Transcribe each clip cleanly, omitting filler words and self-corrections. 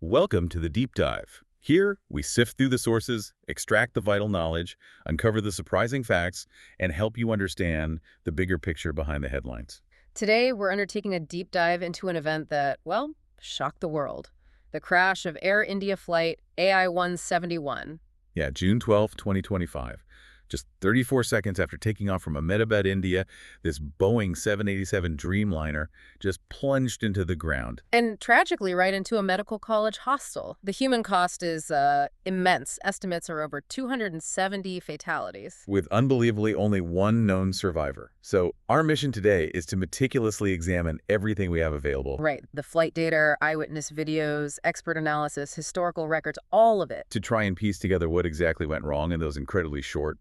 Welcome to the Deep Dive. Here, we sift through the sources, extract the vital knowledge, uncover the surprising facts, and help you understand the bigger picture behind the headlines. Today, we're undertaking a deep dive into an event that, well, shocked the world. The crash of Air India flight AI-171. Yeah, June 12, 2025. Just 34 seconds after taking off from Ahmedabad, India, this Boeing 787 Dreamliner just plunged into the ground. And tragically, right into a medical college hostel. The human cost is immense. Estimates are over 270 fatalities. With unbelievably only one known survivor. So our mission today is to meticulously examine everything we have available. Right. The flight data, eyewitness videos, expert analysis, historical records, all of it. To try and piece together what exactly went wrong in those incredibly short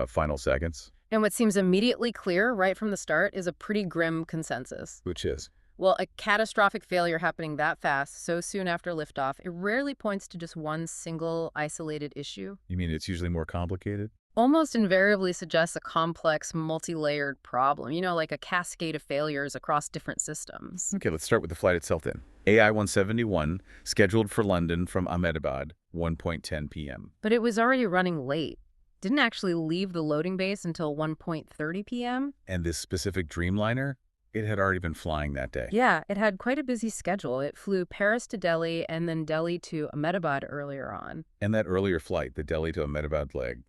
final seconds. And what seems immediately clear right from the start is a pretty grim consensus. Which is? Well, a catastrophic failure happening that fast, so soon after liftoff, it rarely points to just one single isolated issue. You mean it's usually more complicated? Almost invariably suggests a complex, multi-layered problem, like a cascade of failures across different systems. Okay, let's start with the flight itself then. AI-171, scheduled for London from Ahmedabad, 1:10 p.m. But it was already running late. Didn't actually leave the loading base until 1:30 p.m. And this specific Dreamliner, it had already been flying that day. Yeah, it had quite a busy schedule. It flew Paris to Delhi and then Delhi to Ahmedabad earlier on. And that earlier flight, the Delhi to Ahmedabad leg,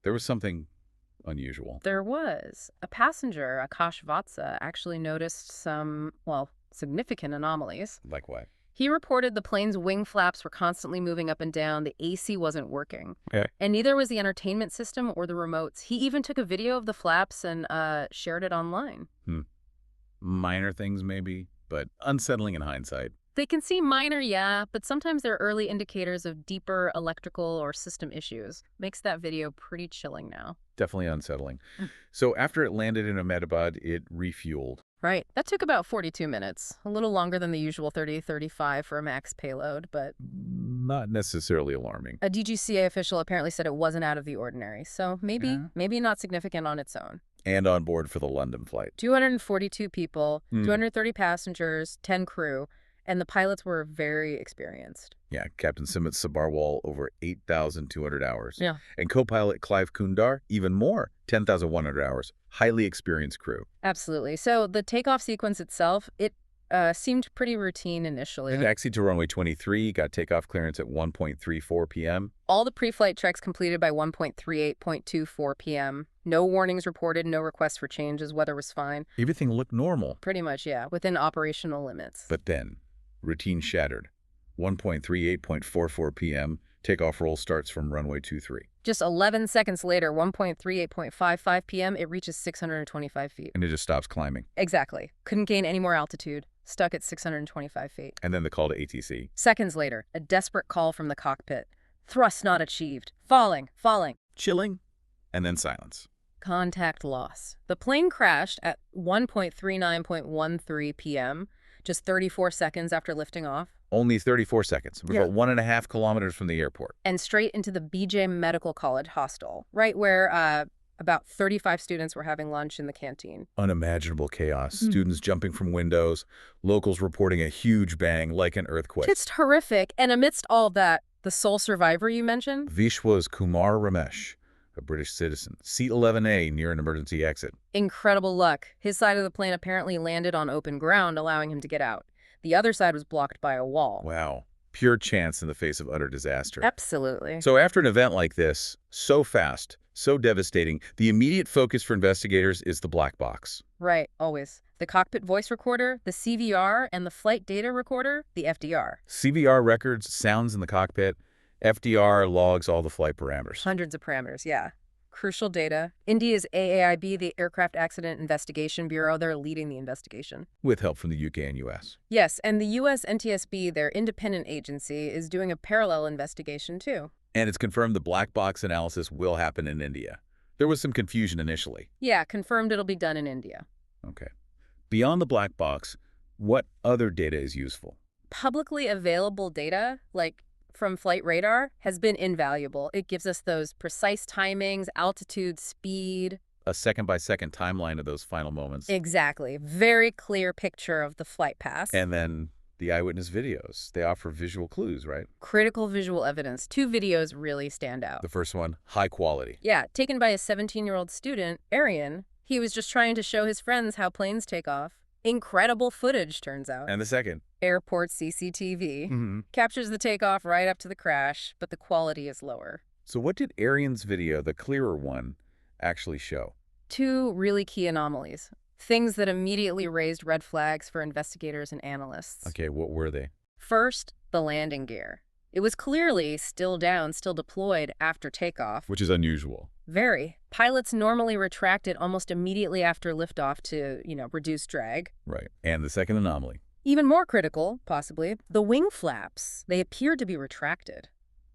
there was something unusual. There was. A passenger, Akash Vatsa, actually noticed some, significant anomalies. Like what? He reported the plane's wing flaps were constantly moving up and down, the AC wasn't working. Okay. And neither was the entertainment system or the remotes. He even took a video of the flaps and shared it online. Minor things maybe, but unsettling in hindsight. They can seem minor, yeah, but sometimes they're early indicators of deeper electrical or system issues. Makes that video pretty chilling now. Definitely unsettling. So after it landed in Ahmedabad, it refueled. Right. That took about 42 minutes. A little longer than the usual 30-35 for a max payload, but not necessarily alarming. A DGCA official apparently said it wasn't out of the ordinary, so maybe not significant on its own. And on board for the London flight. 242 people, 230 passengers, 10 crew, and the pilots were very experienced. Yeah, Captain Simit Sabarwal, over 8,200 hours. Yeah. And co-pilot Clive Kundar, even more, 10,100 hours. Highly experienced crew. Absolutely. So the takeoff sequence itself, it seemed pretty routine initially. It taxied to runway 23, got takeoff clearance at 1:34 p.m. All the pre-flight checks completed by 1:38.24 p.m. No warnings reported, no requests for changes, weather was fine. Everything looked normal. Pretty much, yeah, within operational limits. But then, routine shattered. 1:38.44 p.m., takeoff roll starts from runway 23. Just 11 seconds later, 1:38.55 p.m., it reaches 625 feet. And it just stops climbing. Exactly. Couldn't gain any more altitude. Stuck at 625 feet. And then the call to ATC. Seconds later, a desperate call from the cockpit. Thrust not achieved. Falling. Chilling. And then silence. Contact loss. The plane crashed at 1:39.13 p.m., just 34 seconds after lifting off. Only 34 seconds. We're about 1.5 kilometers from the airport. And straight into the BJ Medical College hostel, right where about 35 students were having lunch in the canteen. Unimaginable chaos. Students jumping from windows, locals reporting a huge bang like an earthquake. Just horrific. And amidst all of that, the sole survivor you mentioned? Vishwa's Kumar Ramesh, a British citizen. Seat 11A near an emergency exit. Incredible luck. His side of the plane apparently landed on open ground, allowing him to get out. The other side was blocked by a wall. Wow. Pure chance in the face of utter disaster. Absolutely. So after an event like this, so fast, so devastating, the immediate focus for investigators is the black box. Right, always. The cockpit voice recorder, the CVR, and the flight data recorder, the FDR. CVR records sounds in the cockpit. FDR logs all the flight parameters. Hundreds of parameters, yeah. Crucial data. India's AAIB, the Aircraft Accident Investigation Bureau, they're leading the investigation. With help from the UK and US. Yes, and the US NTSB, their independent agency, is doing a parallel investigation too. And it's confirmed the black box analysis will happen in India. There was some confusion initially. Yeah, confirmed it'll be done in India. Okay. Beyond the black box, what other data is useful? Publicly available data, like from flight radar, has been invaluable. It gives us those precise timings, altitude, speed. A second-by-second timeline of those final moments. Exactly. Very clear picture of the flight path. And then The eyewitness videos, they offer visual clues, right? Critical visual evidence. 2 videos really stand out. The first one, high quality. Yeah, taken by a 17-year-old student, Arian. He was just trying to show his friends how planes take off. Incredible footage, turns out. And the second? Airport CCTV. Captures the takeoff right up to the crash, but the quality is lower. So what did Arian's video, the clearer one, actually show? 2 really key anomalies. Things that immediately raised red flags for investigators and analysts. Okay, what were they? First, the landing gear. It was clearly still down, still deployed after takeoff. Which is unusual. Very. Pilots normally retract it almost immediately after liftoff to, reduce drag. Right. And the second anomaly? Even more critical, possibly, the wing flaps. They appeared to be retracted.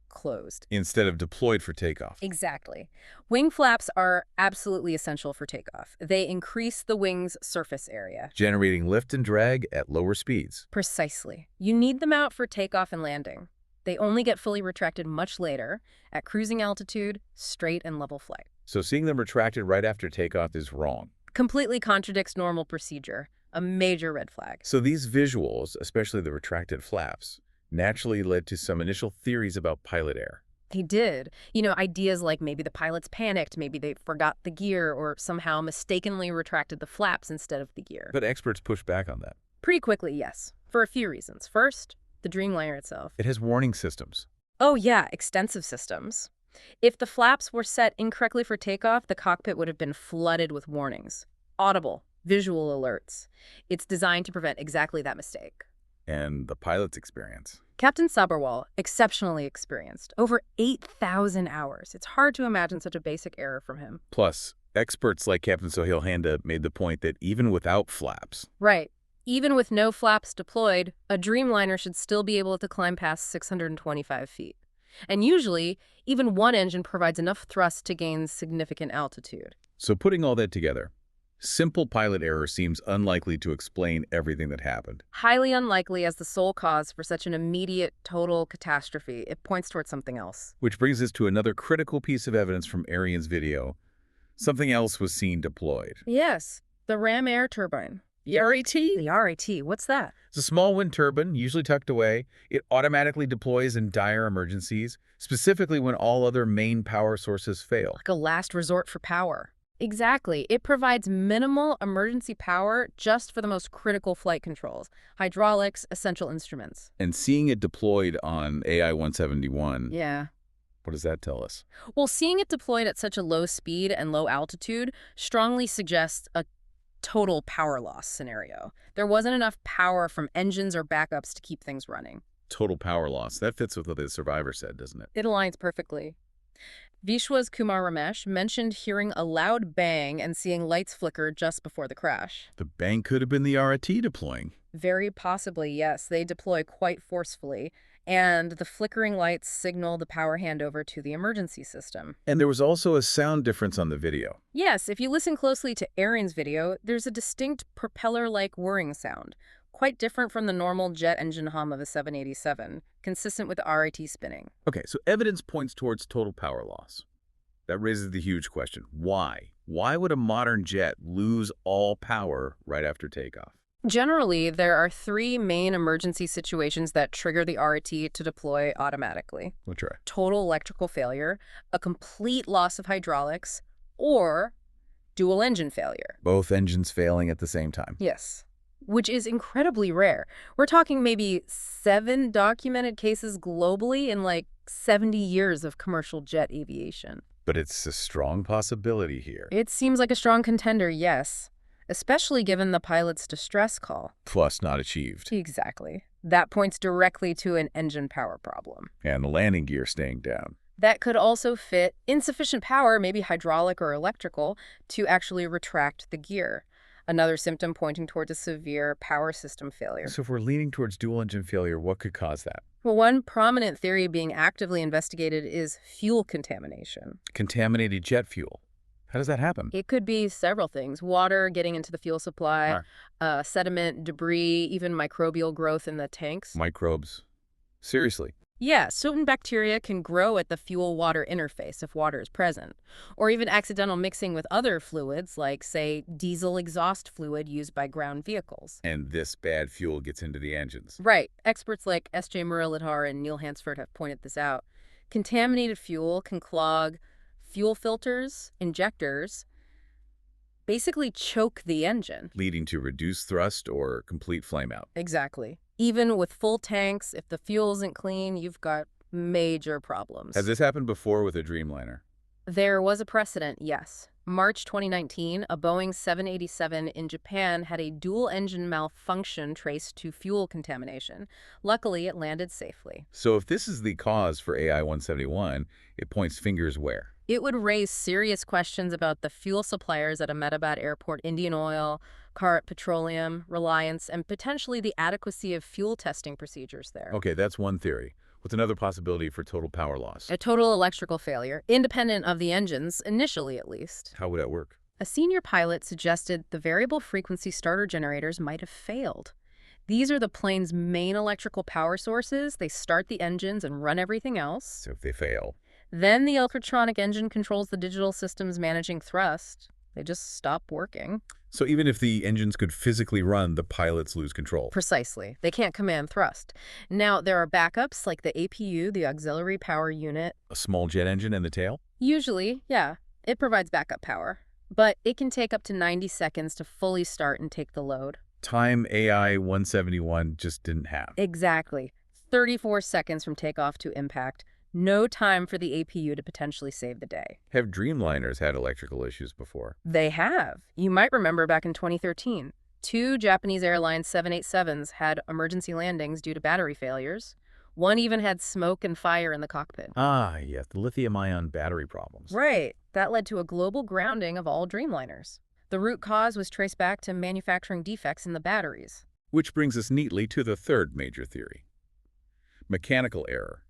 Closed. Instead of deployed for takeoff. Exactly. Wing flaps are absolutely essential for takeoff. They increase the wing's surface area. Generating lift and drag at lower speeds. Precisely. You need them out for takeoff and landing. They only get fully retracted much later, at cruising altitude, straight and level flight. So seeing them retracted right after takeoff is wrong. Completely contradicts normal procedure. A major red flag. So these visuals, especially the retracted flaps, naturally led to some initial theories about pilot error. They did. Ideas like maybe the pilots panicked, maybe they forgot the gear, or somehow mistakenly retracted the flaps instead of the gear. But experts pushed back on that. Pretty quickly, yes. For a few reasons. First, the Dreamliner itself. It has warning systems. Oh yeah, extensive systems. If the flaps were set incorrectly for takeoff, the cockpit would have been flooded with warnings. Audible, visual alerts. It's designed to prevent exactly that mistake. And the pilot's experience. Captain Sabharwal, exceptionally experienced. Over 8,000 hours. It's hard to imagine such a basic error from him. Plus, experts like Captain Sohail Handa made the point that even without flaps... Right. Even with no flaps deployed, a Dreamliner should still be able to climb past 625 feet. And usually, even one engine provides enough thrust to gain significant altitude. So putting all that together, simple pilot error seems unlikely to explain everything that happened. Highly unlikely as the sole cause for such an immediate, total catastrophe. It points towards something else. Which brings us to another critical piece of evidence from Arian's video. Something else was seen deployed. Yes, the ram air turbine. The RAT? The RAT, what's that? It's a small wind turbine, usually tucked away. It automatically deploys in dire emergencies, specifically when all other main power sources fail. Like a last resort for power. Exactly. It provides minimal emergency power just for the most critical flight controls, hydraulics, essential instruments. And seeing it deployed on AI-171, yeah. What does that tell us? Well, seeing it deployed at such a low speed and low altitude strongly suggests a total power loss scenario. There wasn't enough power from engines or backups to keep things running. Total power loss. That fits with what the survivor said, doesn't it? It aligns perfectly. Vishwa's Kumar Ramesh mentioned hearing a loud bang and seeing lights flicker just before the crash. The bang could have been the RAT deploying. Very possibly, yes. They deploy quite forcefully, and the flickering lights signal the power handover to the emergency system. And there was also a sound difference on the video. Yes, if you listen closely to Arian's video, there's a distinct propeller-like whirring sound, quite different from the normal jet engine hum of a 787, consistent with the RAT spinning. Okay, so evidence points towards total power loss. That raises the huge question, why? Why would a modern jet lose all power right after takeoff? Generally, there are 3 main emergency situations that trigger the RAT to deploy automatically. We'll try. Total electrical failure, a complete loss of hydraulics, or dual engine failure. Both engines failing at the same time. Yes, which is incredibly rare. We're talking maybe 7 documented cases globally in like 70 years of commercial jet aviation. But it's a strong possibility here. It seems like a strong contender, yes. Especially given the pilot's distress call. Plus not achieved. Exactly. That points directly to an engine power problem. And the landing gear staying down. That could also fit insufficient power, maybe hydraulic or electrical, to actually retract the gear. Another symptom pointing towards a severe power system failure. So if we're leaning towards dual engine failure, what could cause that? Well, one prominent theory being actively investigated is fuel contamination. Contaminated jet fuel. How does that happen? It could be several things. Water getting into the fuel supply, sediment, debris, even microbial growth in the tanks. Microbes. Seriously. Yeah, certain bacteria can grow at the fuel-water interface if water is present, or even accidental mixing with other fluids like, say, diesel exhaust fluid used by ground vehicles. And this bad fuel gets into the engines. Right. Experts like S.J. Muralidhar and Neil Hansford have pointed this out. Contaminated fuel can clog fuel filters, injectors, basically choke the engine. Leading to reduced thrust or complete flameout. Exactly. Even with full tanks, if the fuel isn't clean, you've got major problems. Has this happened before with a Dreamliner? There was a precedent, yes. March 2019, a Boeing 787 in Japan had a dual-engine malfunction traced to fuel contamination. Luckily, it landed safely. So if this is the cause for AI-171, it points fingers where? It would raise serious questions about the fuel suppliers at Ahmedabad Airport, Indian Oil, Bharat Petroleum, Reliance, and potentially the adequacy of fuel testing procedures there. Okay, that's one theory. What's another possibility for total power loss? A total electrical failure, independent of the engines, initially at least. How would that work? A senior pilot suggested the variable frequency starter generators might have failed. These are the plane's main electrical power sources. They start the engines and run everything else. So if they fail. Then the electronic engine controls the digital systems managing thrust. They just stop working. So even if the engines could physically run, the pilots lose control. Precisely. They can't command thrust. Now, there are backups like the APU, the auxiliary power unit. A small jet engine in the tail? Usually, yeah, it provides backup power. But it can take up to 90 seconds to fully start and take the load. Time AI-171 just didn't have. Exactly. 34 seconds from takeoff to impact. No time for the APU to potentially save the day. Have Dreamliners had electrical issues before? They have. You might remember back in 2013, 2 Japanese Airlines 787s had emergency landings due to battery failures. One even had smoke and fire in the cockpit. Ah, yes, the lithium-ion battery problems. Right. That led to a global grounding of all Dreamliners. The root cause was traced back to manufacturing defects in the batteries. Which brings us neatly to the third major theory. Mechanical error.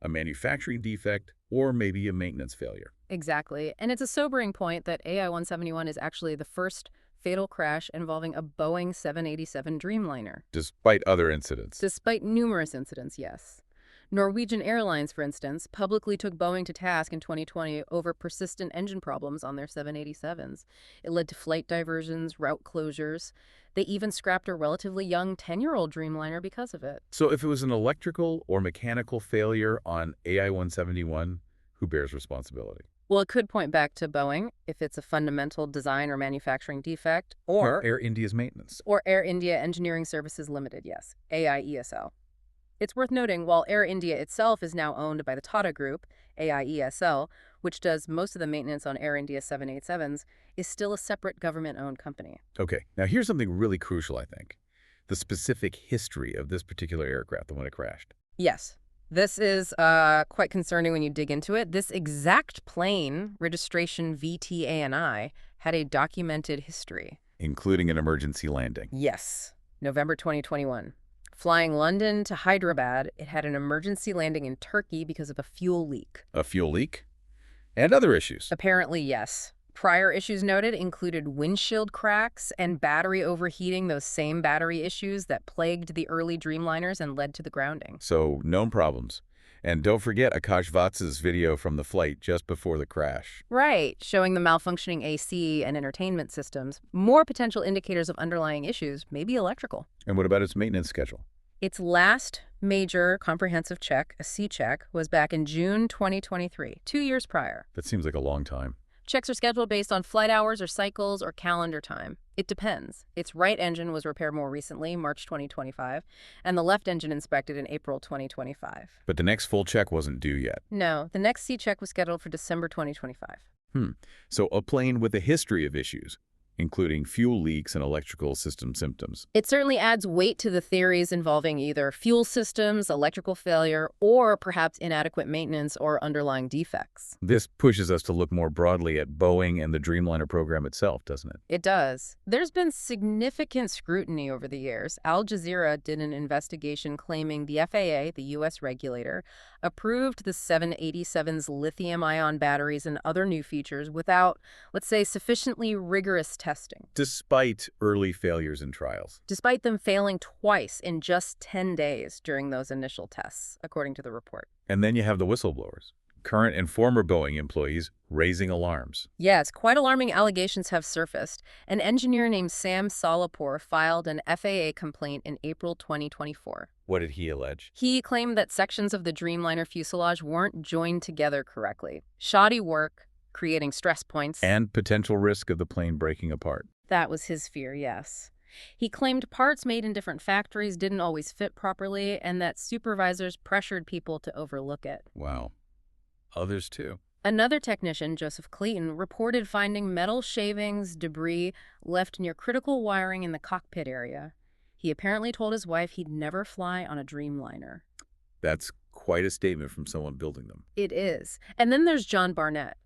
A manufacturing defect, or maybe a maintenance failure. Exactly. And it's a sobering point that AI-171 is actually the first fatal crash involving a Boeing 787 Dreamliner. Despite other incidents. Despite numerous incidents, yes. Norwegian Airlines, for instance, publicly took Boeing to task in 2020 over persistent engine problems on their 787s. It led to flight diversions, route closures. They even scrapped a relatively young 10-year-old Dreamliner because of it. So if it was an electrical or mechanical failure on AI-171, who bears responsibility? Well, it could point back to Boeing if it's a fundamental design or manufacturing defect, or Air India's maintenance. Or Air India Engineering Services Limited, yes, AIESL. It's worth noting, while Air India itself is now owned by the Tata Group, AIESL, which does most of the maintenance on Air India 787s, is still a separate government-owned company. Okay, now here's something really crucial, I think. The specific history of this particular aircraft, the one that crashed. Yes. This is quite concerning when you dig into it. This exact plane, registration VTANI, had a documented history. Including an emergency landing. Yes. November 2021. Flying London to Hyderabad, it had an emergency landing in Turkey because of a fuel leak. A fuel leak? And other issues. Apparently, yes. Prior issues noted included windshield cracks and battery overheating, those same battery issues that plagued the early Dreamliners and led to the grounding. So, known problems. And don't forget Akash Vats's video from the flight just before the crash. Right, showing the malfunctioning AC and entertainment systems. More potential indicators of underlying issues, maybe electrical. And what about its maintenance schedule? Its last major comprehensive check, a C-check, was back in June 2023, 2 years prior. That seems like a long time. Checks are scheduled based on flight hours or cycles or calendar time. It depends. Its right engine was repaired more recently, March 2025, and the left engine inspected in April 2025. But the next full check wasn't due yet. No, the next C-check was scheduled for December 2025. So a plane with a history of issues, including fuel leaks and electrical system symptoms. It certainly adds weight to the theories involving either fuel systems, electrical failure, or perhaps inadequate maintenance or underlying defects. This pushes us to look more broadly at Boeing and the Dreamliner program itself, doesn't it? It does. There's been significant scrutiny over the years. Al Jazeera did an investigation claiming the FAA, the U.S. regulator, approved the 787's lithium-ion batteries and other new features without, let's say, sufficiently rigorous testing. Despite early failures in trials. Despite them failing twice in just 10 days during those initial tests, according to the report. And then you have the whistleblowers, current and former Boeing employees raising alarms. Yes, quite alarming allegations have surfaced. An engineer named Sam Solapur filed an FAA complaint in April 2024. What did he allege? He claimed that sections of the Dreamliner fuselage weren't joined together correctly. Shoddy work, creating stress points. And potential risk of the plane breaking apart. That was his fear, yes. He claimed parts made in different factories didn't always fit properly and that supervisors pressured people to overlook it. Wow. Others too. Another technician, Joseph Clayton, reported finding metal shavings, debris left near critical wiring in the cockpit area. He apparently told his wife he'd never fly on a Dreamliner. That's quite a statement from someone building them. It is. And then there's John Barnett,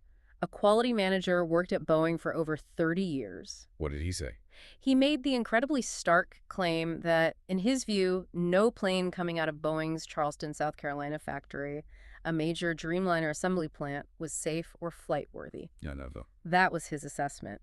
a quality manager, worked at Boeing for over 30 years. What did he say? He made the incredibly stark claim that, in his view, no plane coming out of Boeing's Charleston, South Carolina factory, a major Dreamliner assembly plant, was safe or flight-worthy. Yeah, no, though. That was his assessment.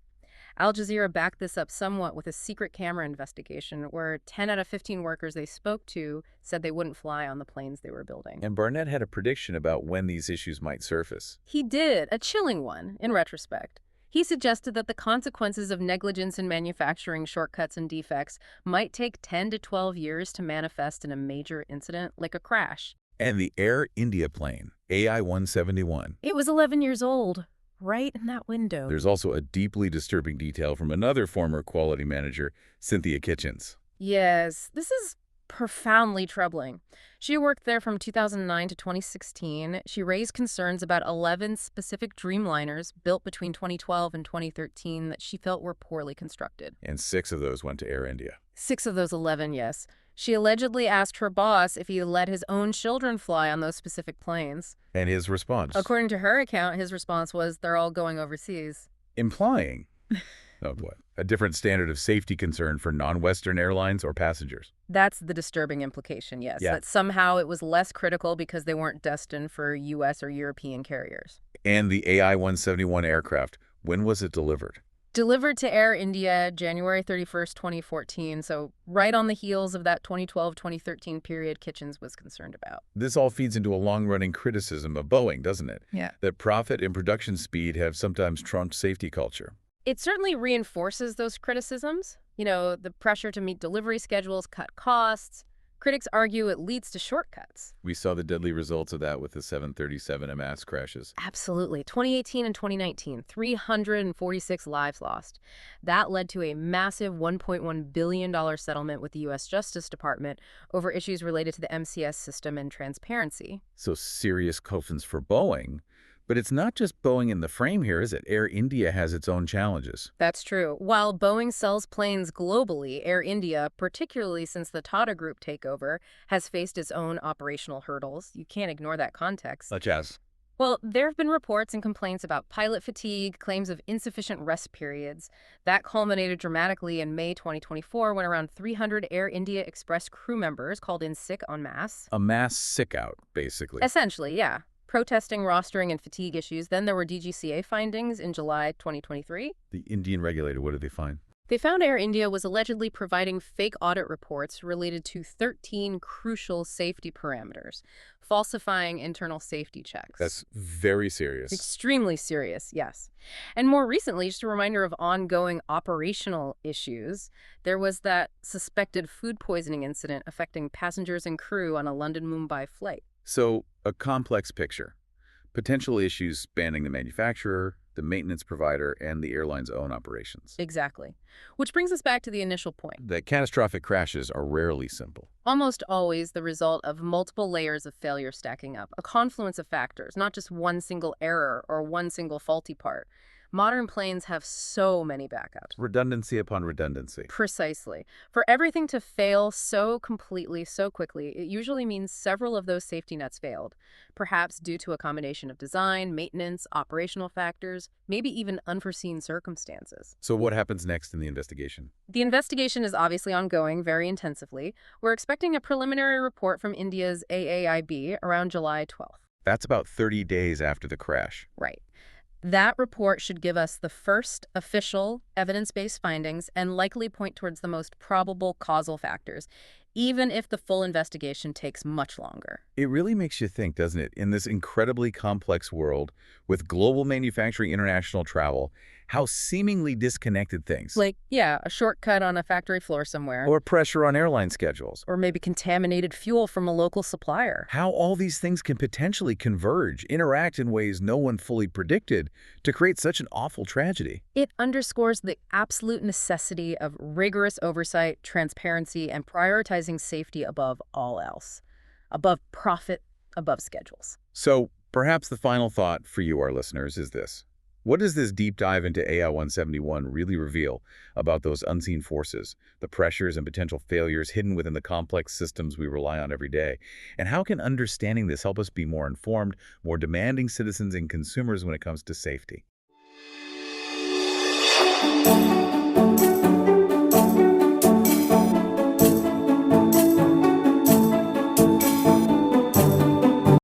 Al Jazeera backed this up somewhat with a secret camera investigation where 10 out of 15 workers they spoke to said they wouldn't fly on the planes they were building. And Barnett had a prediction about when these issues might surface. He did, a chilling one, in retrospect. He suggested that the consequences of negligence in manufacturing shortcuts and defects might take 10 to 12 years to manifest in a major incident, like a crash. And the Air India plane, AI-171. It was 11 years old, right in that window. There's also a deeply disturbing detail from another former quality manager, Cynthia Kitchens. Yes, this is profoundly troubling. She worked there from 2009 to 2016. She raised concerns about 11 specific Dreamliners built between 2012 and 2013 that she felt were poorly constructed. And 6 of those went to Air India. 6 of those 11, yes. She allegedly asked her boss if he let his own children fly on those specific planes. And his response? According to her account, his response was, they're all going overseas. Implying, oh boy, a different standard of safety concern for non-Western airlines or passengers. That's the disturbing implication, yes. Yeah. That somehow it was less critical because they weren't destined for U.S. or European carriers. And the AI-171 aircraft, when was it delivered? Delivered to Air India January 31st, 2014, so right on the heels of that 2012-2013 period Kitchens was concerned about. This all feeds into a long-running criticism of Boeing, doesn't it? Yeah. That profit and production speed have sometimes trumped safety culture. It certainly reinforces those criticisms. You know, the pressure to meet delivery schedules, cut costs. Critics argue it leads to shortcuts. We saw the deadly results of that with the 737 MAX crashes. Absolutely. 2018 and 2019, 346 lives lost. That led to a massive $1.1 billion settlement with the U.S. Justice Department over issues related to the MCS system and transparency. So serious coffins for Boeing. But it's not just Boeing in the frame here, is it? Air India has its own challenges. That's true. While Boeing sells planes globally, Air India, particularly since the Tata Group takeover, has faced its own operational hurdles. You can't ignore that context. Such as? Well, there have been reports and complaints about pilot fatigue, claims of insufficient rest periods. That culminated dramatically in May 2024 when around 300 Air India Express crew members called in sick en masse. A mass sick-out, basically. Essentially, yeah. Protesting rostering and fatigue issues. Then there were DGCA findings in July 2023. The Indian regulator, what did they find? They found Air India was allegedly providing fake audit reports related to 13 crucial safety parameters, falsifying internal safety checks. That's very serious. Extremely serious, yes. And more recently, just a reminder of ongoing operational issues, there was that suspected food poisoning incident affecting passengers and crew on a London-Mumbai flight. So, a complex picture. Potential issues spanning the manufacturer, the maintenance provider, and the airline's own operations. Exactly. Which brings us back to the initial point. That catastrophic crashes are rarely simple. Almost always the result of multiple layers of failure stacking up, a confluence of factors, not just one single error or one single faulty part. Modern planes have so many backups. Redundancy upon redundancy. Precisely. For everything to fail so completely, so quickly, it usually means several of those safety nets failed, perhaps due to a combination of design, maintenance, operational factors, maybe even unforeseen circumstances. So what happens next in the investigation? The investigation is obviously ongoing very intensively. We're expecting a preliminary report from India's AAIB around July 12th. That's about 30 days after the crash. Right. That report should give us the first official evidence-based findings and likely point towards the most probable causal factors, even if the full investigation takes much longer. It really makes you think, doesn't it, in this incredibly complex world with global manufacturing, international travel, how seemingly disconnected things. Like, yeah, a shortcut on a factory floor somewhere. Or pressure on airline schedules. Or maybe contaminated fuel from a local supplier. How all these things can potentially converge, interact in ways no one fully predicted to create such an awful tragedy. It underscores the absolute necessity of rigorous oversight, transparency, and prioritizing safety above all else. Above profit, above schedules. So, perhaps the final thought for you, our listeners, is this. What does this deep dive into AI-171 really reveal about those unseen forces, the pressures and potential failures hidden within the complex systems we rely on every day? And how can understanding this help us be more informed, more demanding citizens and consumers when it comes to safety?